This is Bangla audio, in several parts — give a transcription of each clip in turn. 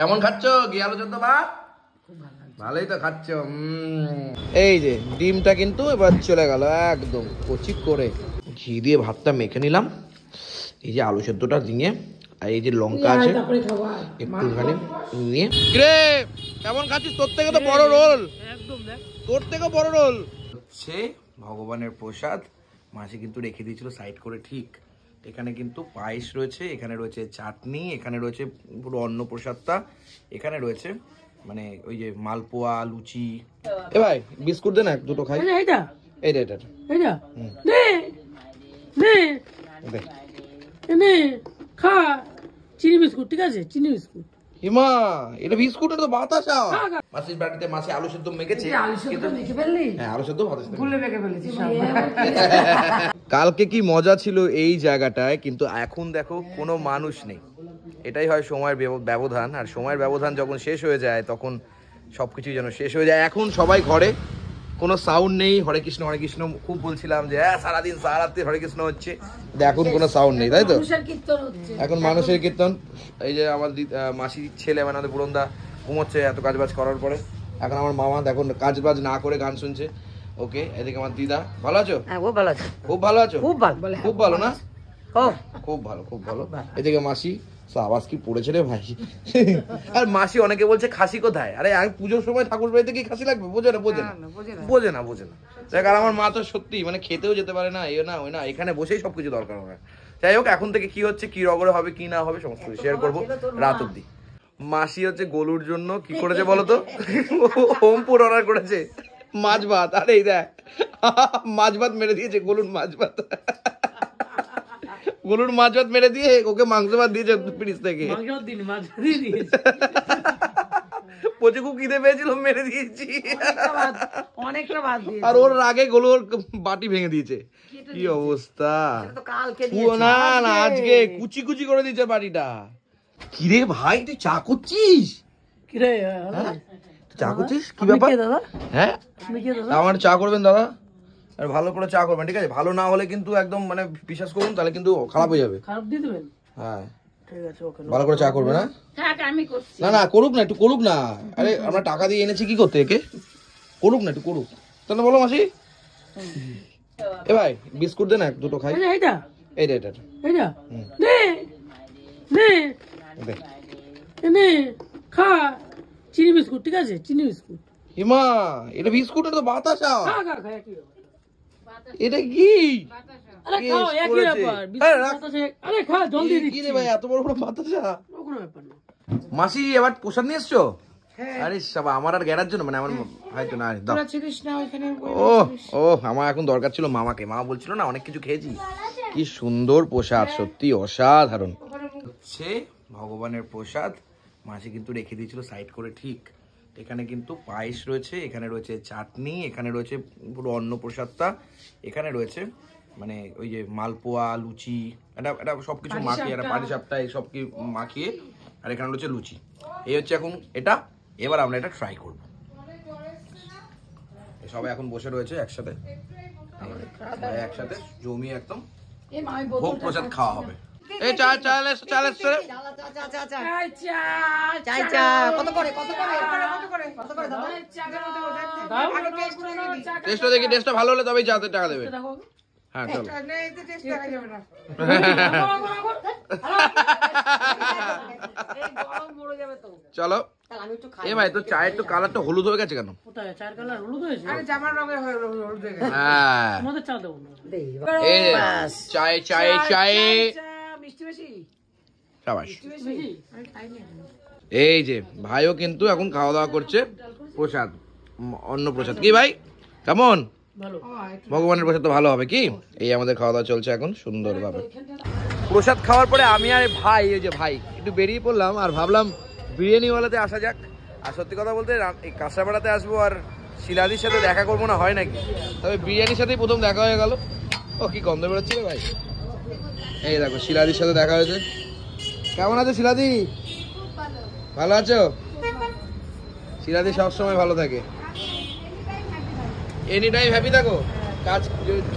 কেমন খাচ্ছ গিয়ে আলু চোদ্দ বা? ভালোই তো খাচ্ছ। এই যে ডিমটা কিন্তু এবার চলে গেল একদম কচি করে, ঘি দিয়ে ভাতটা মেখে নিলাম। এই যে আলু সেদ্ধটা দিয়ে, আর এই যে লঙ্কা আছে একটুখানি নিয়ে। রে কেমন খাচ্ছিস? তোর থেকে তো বড় রোল, তোর থেকে বড় রোল হচ্ছে ভগবানের প্রসাদ। মাসি কিন্তু রেখে দিয়েছিল সাইড করে। ঠিক এখানে কিন্তু পায়েস রয়েছে, এখানে রয়েছে চাটনি, এখানে রয়েছে পুরো অন্ন প্রসাদটা, এখানে রয়েছে মানে ওই যে মালপোয়া, লুচি। এ ভাই বিস্কুট দে না দুটো খাই। এইটা এইটা এইটা এইটা নে নে নে খা। চিনি বিস্কুট, ঠিক আছে? চিনি বিস্কুট। হিমা এটা বিস্কুট, এটা তো বাতাসা। মাসির বাড়িতে মাসি আলু সেদ্ধ মেখেছে। আলু সেদ্ধ মেখে ফেললি? হ্যাঁ আলু সেদ্ধ বাতাসা ভুলে মেখে ফেলেছি। কালকে কি মজা ছিল এই জায়গাটায়, কিন্তু এখন দেখো কোনো মানুষ নেই। এটাই হয় সময়ের ব্যবধান, আর সময়ের ব্যবধান যখন শেষ হয়ে যায় তখন সবকিছুই যেন শেষ হয়ে যায়। এখন সবাই ঘরে, কোনো সাউন্ড নেই। হরে কৃষ্ণ খুব বলছিলাম যে হ্যাঁ সারাদিন সারারাত্রি হরে কৃষ্ণ হচ্ছে, এখন কোনো সাউন্ড নেই, তাই তো? এখন মানুষের কীর্তন। এই যে আমার মাসির ছেলে মানে আমাদের পুরন্দা ঘুমোচ্ছে এত কাজবাজ করার পরে। এখন আমার মামা দেখুন কাজবাজ না করে গান শুনছে। ওকে, এদিকে আমার দিদা। ভালো আছো? খুব ভালো আছো? খুব ভালো আছো? খুব ভালো না? খুব ভালো। এদিকে মাসি আওয়াজ কি পড়েছে রে ভাই। আর মাসি অনেকে বলছে খাসি কোথায়? আরে আমি পুজোর সময় ঠাকুর বাড়িতে কি খাসি লাগবে? বোঝে না। দেখ আর আমার মা তো সত্যি মানে খেতেও যেতে পারে না, না ওই না, এখানে বসেই সবকিছু দরকার হবে। যাই হোক, এখন থেকে কি হচ্ছে, কি রগড়ে হবে কি না হবে সমস্ত শেয়ার করবো রাত অব্দি। মাসি হচ্ছে গোলুর জন্য কি করেছে বলতো? হোমপুর অর্ডার করেছে মাছ ভাত। আরে এই দেখ মাছ ভাত মেরে দিয়েছে গোলুর মাছ ভাত। গোলুর মাছ ভাত মেরে দিয়ে ওকে মাংস ভাত দিয়েছে ফ্রিজ থেকে। পচে খুব খিদে পেয়েছিল, মেরে দিয়েছি আর ওর রাগে গোলু ওর বাটি ভেঙে দিয়েছে। কি অবস্থা! না আজকে কুচি কুচি করে দিয়েছে বাটিটা। কিরে ভাই তুই চা করছিস? কিরে চা করছিস? কি ব্যাপার? হ্যাঁ আমার চা করবেন দাদা, আর ভালো করে চা করবেন, ঠিক আছে? ভালো না হলে কিন্তু একদম মানে বিশ্বাস করুন তাহলে কিন্তু খারাপ হয়ে যাবে। খারাপ দিয়ে দেবেন? হ্যাঁ ঠিক আছে, ওকে। ভালো করে চা করবে না? হ্যাঁ আমি করছি। না করুক না, একটু করুক না। আরে আমরা টাকা দিয়ে এনেছি কি করতে, একে করুক না, একটু করুক। তাহলে বলো মাসি। এ ভাই বিস্কুট দে না দুটো খাই। এইটা এইটা এইটা এইটা নে নে নে খা। চিনি বিস্কুট, ঠিক আছে? চিনি বিস্কুট। হিমা এটা বিস্কুট, এটা তো বাতাসা। এটা কি? মাসি এবার প্রসাদ নিয়ে এসছো? আরে সবা আমার আর গেরার জন্য, মানে আমার হয়তো না। ও আমার এখন দরকার ছিল মামাকে। মামা বলছিল না অনেক কিছু খেয়েছি। কি সুন্দর প্রসাদ, সত্যি অসাধারণ হচ্ছে ভগবানের প্রসাদ। মাসি কিন্তু রেখে দিয়েছিল সাইড করে। ঠিক এখানে কিন্তু পায়েস রয়েছে, এখানে রয়েছে চাটনি, এখানে রয়েছে পুরো অন্ন প্রসাদটা, এখানে রয়েছে মানে ওই যে মালপোয়া, লুচি, এটা সবকিছু মাখিয়ে, একটা পাটিসাপটা সব কি মাখিয়ে, আর এখানে রয়েছে লুচি। এই হচ্ছে এখন এটা। এবার আমরা এটা ট্রাই করবো। সবাই এখন বসে রয়েছে একসাথে, একসাথে জমিয়ে একদম ভোগ প্রসাদ খাওয়া হবে। এই চা টেস্টটা দেখি, টেস্টটা ভালো হলে তবেই চাতে টাকা দেবে। হ্যাঁ চলো। চলো। এ ভাই তো চায়ের তো কালারটা হলুদ হয়ে গেছে কেন? এই যে ভাইও কিন্তু এখন খাওয়া দাওয়া করছে প্রসাদ, অন্ন প্রসাদ। কি ভাই কেমন? ভগবানের প্রসাদ তো ভালো হবে কি? এই আমাদের খাওয়া দাওয়া চলছে এখন সুন্দরভাবে। প্রসাদ খাওয়ার পরে আমি আর ভাই, ওই যে ভাই একটু বেরিয়ে পড়লাম, আর ভাবলাম বিরিয়ানিওয়ালাতে আসা যাক। আর সত্যি কথা বলতে এই কাঁচরাপাড়াতে আসবো আর শিলাদির সাথে দেখা করবো না, হয় নাকি? তবে বিরিয়ানির সাথেই প্রথম দেখা হয়ে গেল। ও কি গন্ধ বেরোচ্ছিল ভাই। এই দেখো শিলাদির সাথে দেখা হয়েছে। কেমন আছো শিলাদি? ভালো আছো? শিলাদি সবসময় ভালো থাকে, এনি টাইম হ্যাপি থাকো।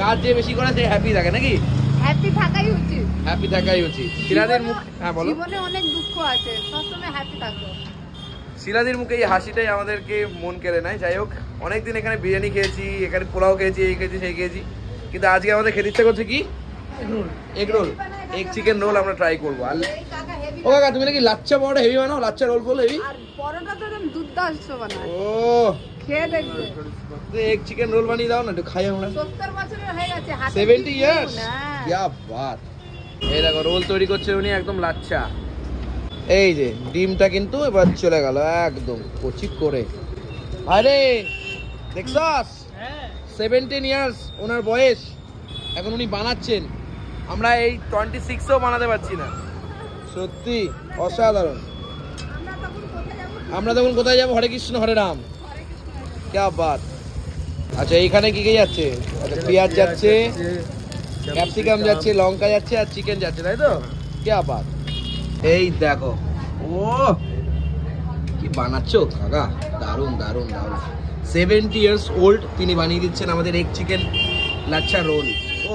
কাজ যে বেশি করে সে হ্যাপি থাকে নাকি? হ্যাপি থাকাই উচিত। হ্যাপি থাকাই উচিত। শিলাদির মুখ, হ্যাঁ বলো। জীবনে অনেক দুঃখ আছে, সবসময় হ্যাপি থাকো। শিলাদির মুখে এই হাসিটাই আমাদেরকে মন কেড়ে নেয়। যাই হোক, অনেকদিন এখানে বিরিয়ানি খেয়েছি, এখানে পোলাও খেয়েছি, এই খেয়েছি সেই খেয়েছি, কিন্তু আজকে আমাদের খেতে ইচ্ছা করছে কি egg roll, egg chicken roll আমরা ট্রাই করবো। আর ও কাকা তুমি নাকি লাচ্চা পরোটা হেভি বানাও, লাচ্চা রোল ফোল হেভি। আর পরোটা তো একদম দুর্দান্ত বানায়, ও খেয়ে দেখবে। এগ চিকেন রোল বানিয়ে দাও না, একটু খাই আমরা। 70 বছরের হয়ে গেছে, হাতে 70 ইয়ার্স, না। क्या बात। এই দেখো রোল তৈরি করছে উনি, একদম লাচ্চা। এই যে ডিমটা কিন্তু এবার চলে গেল একদম কচি করে। আরে দেখছস, 17 ইয়ার্স ওনার বয়স, এখন উনি বানাচ্ছেন। আমরা এই 26-এও বানাতে পারছি না। সত্যি অসাধারণ। আমরা তখন কোথায় যাবো? হরে কৃষ্ণ হরে রাম, क्या बात। আচ্ছা এইখানে কি কি যাচ্ছে? আচ্ছা পেঁয়াজ যাচ্ছে, ক্যাপসিকাম যাচ্ছে, লঙ্কা যাচ্ছে, আর চিকেন যাচ্ছে, তাই তো? क्या बात। এই দেখো, ও কি বানাচ্ছো কাকা, দারুন দারুন দারুন। 70 ইয়ার্স ওল্ড তিনি বানিয়ে দিচ্ছেন আমাদের এগ চিকেন লাচ্ছা রোল। ও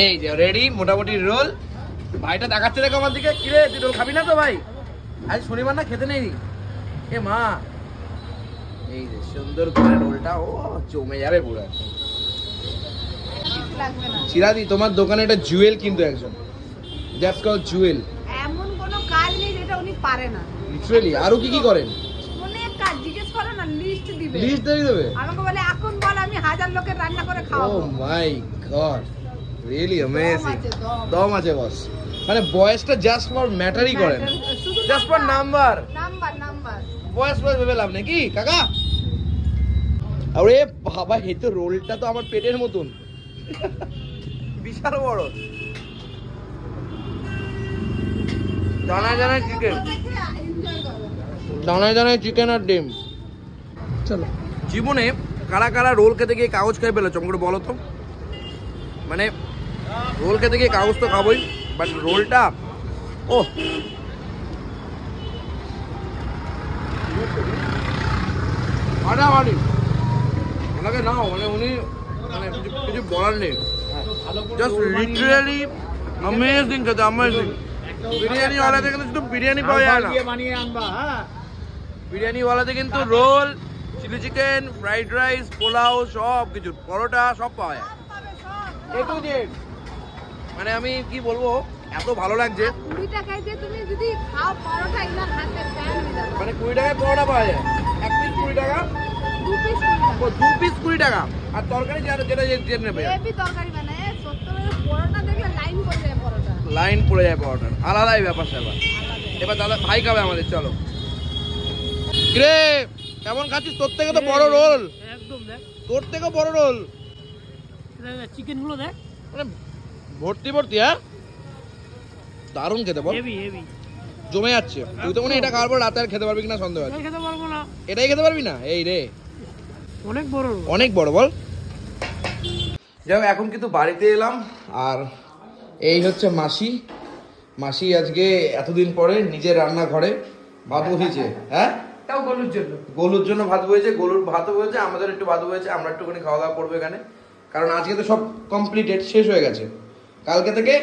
এই যে রেডি মোটামুটি রোল। ভাইটা দেখাচ্ছে দেখো আমার দিকে, কিরে তুই রোল খাবি না তো ভাই? আজ শনিবার না, খেতে নেই? এ মা, এই যে সুন্দর করে রোলটা, ও জমে যাবে পুরো। চিরাদি তোমার দোকানে একটা জুয়েল কিন্তু একজন, দ্যাটস কল্ড জুয়েল। এমন কোনো কাজ নেই যেটা উনি পারে না, লিটারালি। আরো কি কি করেন? অনেক কাজ, জিজ্ঞেস করো না, লিস্ট দিবে। লিস্ট দিয়ে দেবে আমাকে বলে এখন বল, আমি 1000 লোকের রান্না করে খাওয়াবো। ও মাই গড, রিয়েলি অ্যামেজিং। দম দম আছে বস, মানে বয়সটা জাস্ট ফর ম্যাটারই করেন, জাস্ট ফর নাম্বার। নাম্বার বয়স বয়স ভেবে লাভ নেই কি কাকা? আরে বাবা, এই তো রোলটা তো আমার পেটের মতন, বিশাল বড়। দানায় দানায় চিকেন, দানায় দানায় চিকেন আর ডিম। চলো, জীবনে কারা কারা রোল খেতে গিয়ে কাগজ খেয়ে ফেলেছো আমাকে বলো তো? মানে রোল খেতে গিয়ে কাগজ তো খাবোই, বাট রোলটা ও ফাটাফাটি। ওনাকে নাও, মানে উনি মানে কিছু বলার নেই, জাস্ট লিটারালি অ্যামেজিং খেতে, অ্যামেজিং। বিরিয়ানি ওয়ালাতে কিন্তু শুধু বিরিয়ানি পাওয়া যায় না, বিরিয়ানি ওয়ালাতে কিন্তু roll, chilli chicken, fried rice, pulao, সব কিছু, পরোটা সব পাওয়া যায়, এ টু জেড। মানে আমি কি বলবো, এত ভালো লাগছে। 20 টাকায় যে তুমি যদি খাও পরোটা, এগুলা হাতে ফ্যান হয়ে যাবে। মানে 20 টাকায় পরোটা পাওয়া যায়, এক পিস 20 টাকা, 2 পিস 20 টাকা, 2 পিস 20 টাকা। আর তরকারি যেটা যেটা নেবে, হেভি তরকারি বানায়। 70 এর পরোটা দেখলে লাইন পড়ে যায়, পরোটা লাইন পড়ে যায় পরোটার, আলাদাই ব্যাপার স্যাপার। এবার দাদা ভাই খাবে আমাদের, চলো। কিরে কেমন খাচ্ছিস? তোর থেকে তো বড় রোল, একদম দেখ, তোর থেকে বড় রোল, চিকেন গুলো দেখ, মানে ভর্তি ভর্তি। হ্যাঁ দারুণ খেতে, বল হেভি হেভি জমে যাচ্ছে। তুই তো মনে হয় এটা খাওয়ার পর রাতে আর খেতে পারবি কিনা সন্দেহ আছে। খেতে পারবো না, এটাই খেতে পারবি না? এই রে অনেক বড়, অনেক বড়, বল। যাই হোক, এখন কিন্তু বাড়িতে এলাম, আর এই হচ্ছে মাসি। মাসি আজকে এতদিন পরে নিজের রান্নাঘরে ভাত বসিয়েছে। হ্যাঁ, তাও গলুর জন্য, গোলুর জন্য ভাত বয়েছে, গোলুর ভাতও হয়েছে, আমাদের একটু ভাত হয়েছে, আমরা একটুখানি খাওয়া দাওয়া করবো এখানে, কারণ আজকে তো সব কমপ্লিটেড, শেষ হয়ে গেছে। কালকে থেকে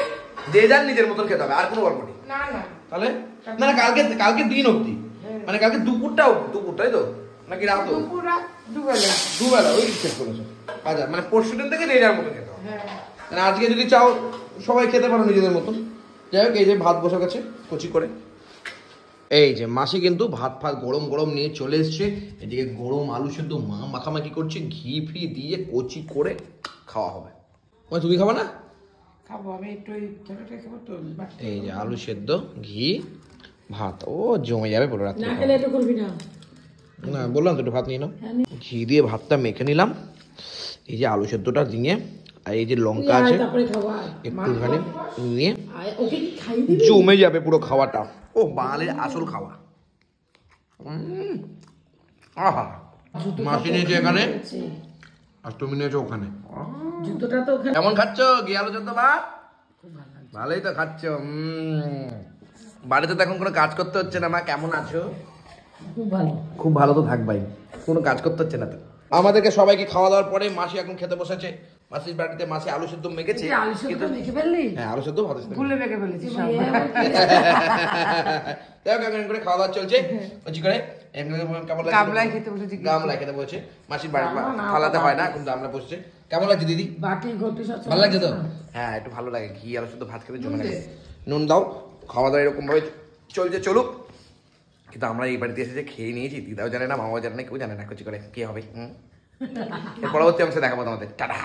যে যার নিজের মতন খেতে হবে, আর কোনো গল্প নেই। না না তাহলে না না, কালকে দিন অবধি, মানে কালকে দুপুরটাই তো, নাকি রাত? দুপুর রাত দুবেলা, দুবেলা, ওই শেষ করেছো। আচ্ছা, মানে পরশু দিন থেকে যে যার মতন খেতে হবে। হ্যাঁ মানে আজকে যদি চাও সবাই খেতে পারো নিজেদের মতন। যাই হোক, এই যে ভাত বসে গেছে কচি করে। এই যে মাসি কিন্তু ভাত ফাত গরম গরম নিয়ে চলে এসছে। এদিকে গরম আলু সেদ্ধ মা মাখামাখি করছে, ঘি ফি দিয়ে কচি করে খাওয়া হবে। ওই তুমি খাবা না? খাবো আমি, একটু ওই খেলাটা খাবো তো। এই যে আলু সেদ্ধ, ঘি, ভাত, ও জমে যাবে পুরো রাত্রে। না খেলে একটু করবি না? না বললাম তো, একটু ভাত নিয়ে নাও। ঘি দিয়ে ভাতটা মেখে নিলাম, এই যে আলু সেদ্ধটা দিয়ে, আর এই যে লঙ্কা আছে একটুখানি নিয়ে, জমে যাবে পুরো খাওয়াটা। ও বাঙালির আসল খাওয়া। আহা, মাসি নিয়েছে এখানে আর তুমি নিয়েছো ওখানে। জুতোটা তো ওখানে। কেমন খাচ্ছ ঘি আলু সেদ্ধ ভাত? ভালোই তো খাচ্ছ। বাড়িতে তো এখন কোনো কাজ করতে হচ্ছে না। মা কেমন আছো? খুব ভালো। খুব ভালো তো থাকবাই, কোনো কাজ করতে হচ্ছে না তো। আমাদেরকে সবাইকে খাওয়া দাওয়ার পরে মাসি এখন খেতে বসেছে। মাসির বাড়িতে মাসি আলু সেদ্ধ মেখেছে আলু সেদ্ধ মেখে ফেললি? হ্যাঁ আলু সেদ্ধ ভাত সেদ্ধ ভুলে মেখে ফেলেছিস সব। কেমন করে খাওয়া দাওয়া চলছে বলছি করে কেমন লাগছে? গামলায় খেতে বসেছি। গামলায় খেতে বলছে মাসির বাড়ি ফালাতে হয় না কিন্তু গামলা বসছে। কেমন লাগছে দিদি? বাটি ঘটি সব ভালো লাগছে তো? হ্যাঁ একটু ভালো লাগে, ঘি আলু শুধু ভাত খেতে জমে লাগে। নুন দাও, খাওয়া দাওয়া এরকম ভাবে চলছে চলুক। কিন্তু আমরা এই বাড়িতে এসে যে খেয়ে নিয়েছি, দিদাও জানে না, মামাও জানে না, কেউ জানে না, কুচি করে কি হবে। এর পরবর্তী অংশে দেখাবো তোমাদের। টাটা।